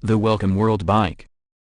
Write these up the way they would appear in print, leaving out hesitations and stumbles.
The welcome WorldBike.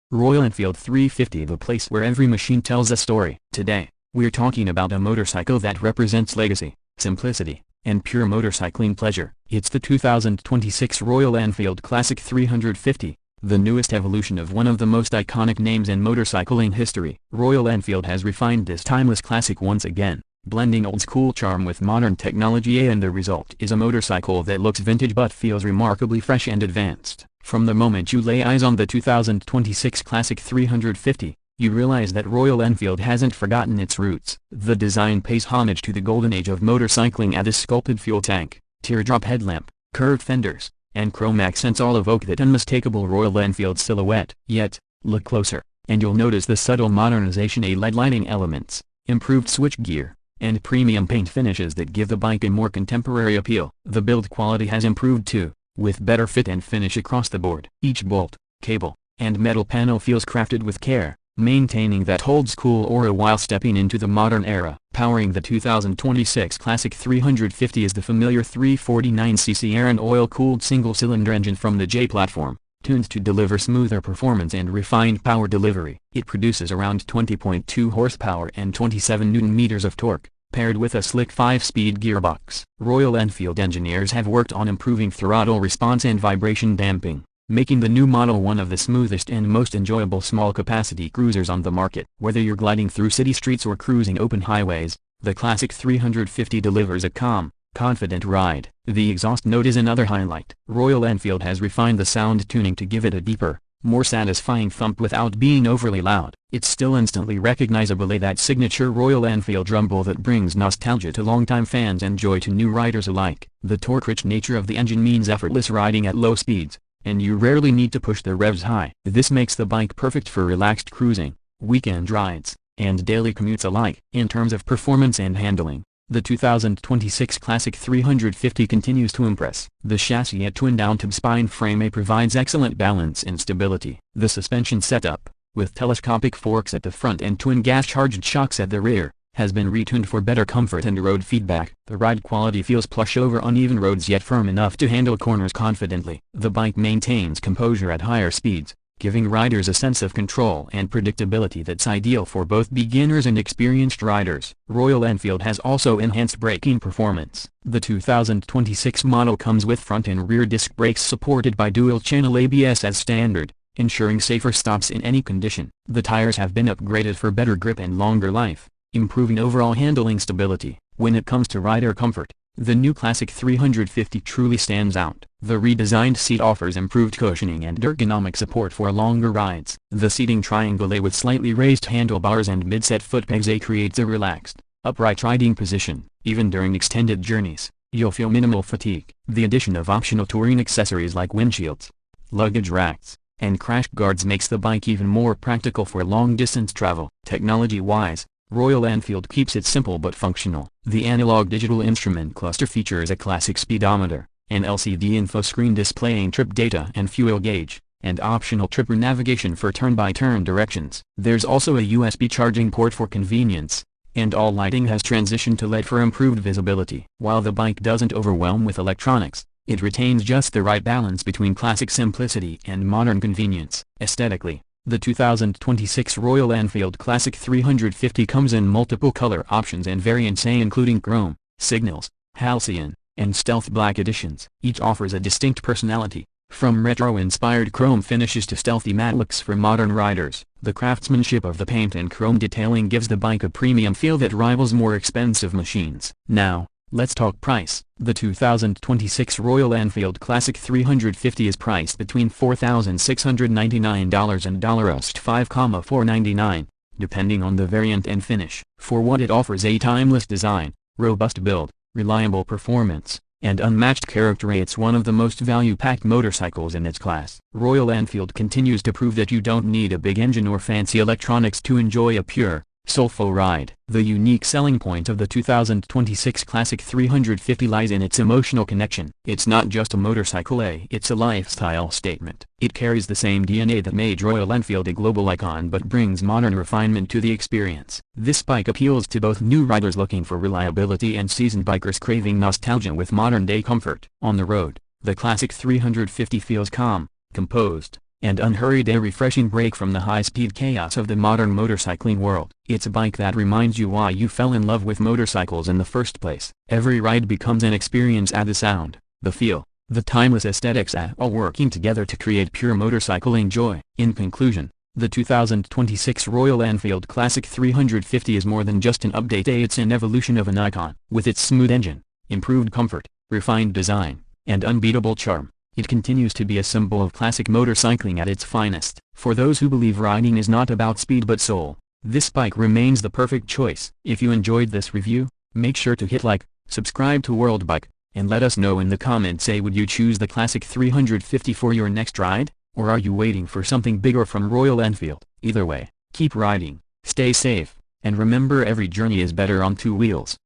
Royal Enfield 350, the place where every machine tells a story. Today, we're talking about a motorcycle that represents legacy, simplicity, and pure motorcycling pleasure. It's the 2026 Royal Enfield Classic 350, the newest evolution of one of the most iconic names in motorcycling history. Royal Enfield has refined this timeless classic once again, blending old-school charm with modern technology, and the result is a motorcycle that looks vintage but feels remarkably fresh and advanced. From the moment you lay eyes on the 2026 Classic 350, you realize that Royal Enfield hasn't forgotten its roots. The design pays homage to the golden age of motorcycling, and this sculpted fuel tank, teardrop headlamp, curved fenders, and chrome accents all evoke that unmistakable Royal Enfield silhouette. Yet, look closer, and you'll notice the subtle modernization: LED lighting elements, improved switchgear, and premium paint finishes that give the bike a more contemporary appeal. The build quality has improved too, with better fit and finish across the board. Each bolt, cable, and metal panel feels crafted with care, maintaining that old-school aura while stepping into the modern era. Powering the 2026 Classic 350 is the familiar 349cc air and oil-cooled single-cylinder engine from the J platform, tuned to deliver smoother performance and refined power delivery. It produces around 20.2 horsepower and 27 Nm of torque, paired with a slick 5-speed gearbox. Royal Enfield engineers have worked on improving throttle response and vibration damping, making the new model one of the smoothest and most enjoyable small-capacity cruisers on the market. Whether you're gliding through city streets or cruising open highways, the Classic 350 delivers a calm, confident ride. The exhaust note is another highlight. Royal Enfield has refined the sound tuning to give it a deeper, more satisfying thump without being overly loud. It's still instantly recognizable, that signature Royal Enfield rumble that brings nostalgia to longtime fans and joy to new riders alike. The torque-rich nature of the engine means effortless riding at low speeds, and you rarely need to push the revs high. This makes the bike perfect for relaxed cruising, weekend rides, and daily commutes alike. In terms of performance and handling, the 2026 Classic 350 continues to impress. The chassis, a twin-down-tube spine frame, provides excellent balance and stability. The suspension setup, with telescopic forks at the front and twin gas-charged shocks at the rear, has been retuned for better comfort and road feedback. The ride quality feels plush over uneven roads, yet firm enough to handle corners confidently. The bike maintains composure at higher speeds, giving riders a sense of control and predictability that's ideal for both beginners and experienced riders. Royal Enfield has also enhanced braking performance. The 2026 model comes with front and rear disc brakes supported by dual-channel ABS as standard, ensuring safer stops in any condition. The tires have been upgraded for better grip and longer life, improving overall handling stability. When it comes to rider comfort, the new Classic 350 truly stands out. The redesigned seat offers improved cushioning and ergonomic support for longer rides. The seating triangle with slightly raised handlebars and mid-set foot pegs creates a relaxed, upright riding position. Even during extended journeys, you'll feel minimal fatigue. The addition of optional touring accessories like windshields, luggage racks, and crash guards makes the bike even more practical for long-distance travel. Technology-wise, Royal Enfield keeps it simple but functional. The analog digital instrument cluster features a classic speedometer, an LCD info screen displaying trip data and fuel gauge, and optional tripper navigation for turn-by-turn directions. There's also a USB charging port for convenience, and all lighting has transitioned to LED for improved visibility. While the bike doesn't overwhelm with electronics, it retains just the right balance between classic simplicity and modern convenience. Aesthetically, the 2026 Royal Enfield Classic 350 comes in multiple color options and variants, including chrome, signals, halcyon, and stealth black editions. Each offers a distinct personality, from retro-inspired chrome finishes to stealthy matte looks for modern riders. The craftsmanship of the paint and chrome detailing gives the bike a premium feel that rivals more expensive machines. Now, let's talk price. The 2026 Royal Enfield Classic 350 is priced between $4,699 and $5,499, depending on the variant and finish. For what it offers: a timeless design, robust build, reliable performance, and unmatched character, it's one of the most value-packed motorcycles in its class. Royal Enfield continues to prove that you don't need a big engine or fancy electronics to enjoy a pure, soulful ride. The unique selling point of the 2026 Classic 350 lies in its emotional connection. It's not just a motorcycle, it's a lifestyle statement. It carries the same DNA that made Royal Enfield a global icon but brings modern refinement to the experience. This bike appeals to both new riders looking for reliability and seasoned bikers craving nostalgia with modern-day comfort. On the road, the Classic 350 feels calm, composed, and unhurried, a refreshing break from the high-speed chaos of the modern motorcycling world. It's a bike that reminds you why you fell in love with motorcycles in the first place. Every ride becomes an experience, at the sound, the feel, the timeless aesthetics, all working together to create pure motorcycling joy. In conclusion, the 2026 Royal Enfield Classic 350 is more than just an update, it's an evolution of an icon. With its smooth engine, improved comfort, refined design, and unbeatable charm, it continues to be a symbol of classic motorcycling at its finest. For those who believe riding is not about speed but soul, this bike remains the perfect choice. If you enjoyed this review, make sure to hit like, subscribe to WorldBike, and let us know in the comments, would you choose the Classic 350 for your next ride? Or are you waiting for something bigger from Royal Enfield? Either way, keep riding, stay safe, and remember, every journey is better on two wheels.